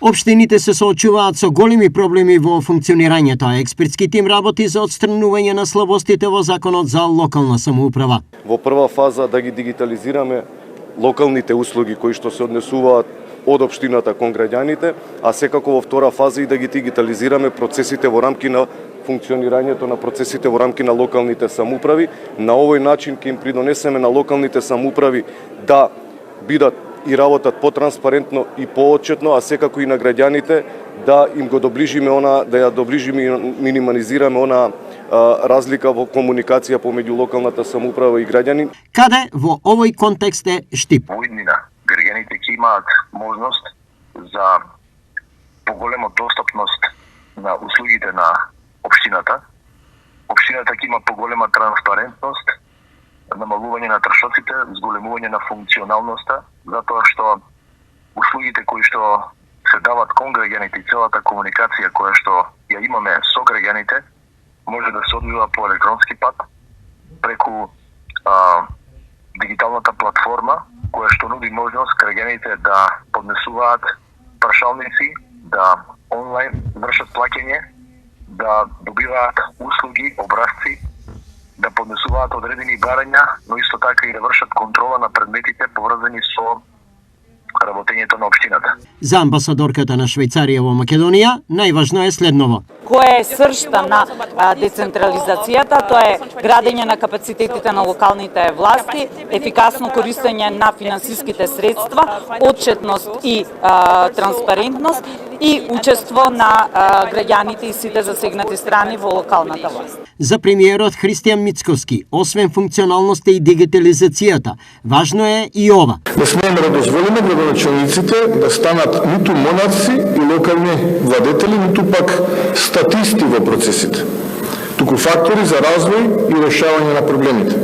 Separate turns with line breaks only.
Општините се соочуваат со големи проблеми во функционирањето, а експертски тим работи за отстранување на слабостите во законот за локална самоуправа.
Во прва фаза да ги дигитализираме локалните услуги кои што се однесуваат од општината кон граѓаните, а секако во втора фаза и да ги дигитализираме процесите во рамки на функционирањето на процесите во рамки на локалните самоуправи. На овој начин ќе им придонесеме на локалните самоуправи да бидат и работат потранспарентно и поотчетно, а секако и на граѓаните да им го доближиме да ја доближиме и минимализираме разлика во комуникација помеѓу локалната самоуправа и граѓанин.
Каде во овој контекст е Штип?
Во иднина граѓаните ќе имаат можност за поголема достапност на услугите на општината. Општината ќе има поголема транспарентност, намалување на трошоците, зголемување на функционалноста, затоа што услугите кои што се дават кон граѓаните и целата комуникација која што ја имаме со граѓаните може да се одвива по електронски пат преку дигиталната платформа која што нуди можност граѓаните да поднесуваат прашалници, да онлайн вршат плаќање, да добиваат услуги, образци, да поднесуваат одредени барања, но исто така и да вршат контрола на предметите поврзани со работењето на општината.
За амбасадорката на Швајцарија во Македонија, најважно е следново.
Која е сршта на децентрализацијата, тоа е градење на капацитетите на локалните власти, ефикасно користење на финансиските средства, отчетност и транспарентност и учество на граѓаните и сите засегнати страни во локалната власт.
За премиерот Христијан Мицковски, освен функционалноста и дигитализацијата, важно е и ова.
Не смееме да дозволиме градоначалниците да станат ниту монарци и локални владетели, ниту пак статисти во процесите, туку фактори за развој и решавање на проблемите.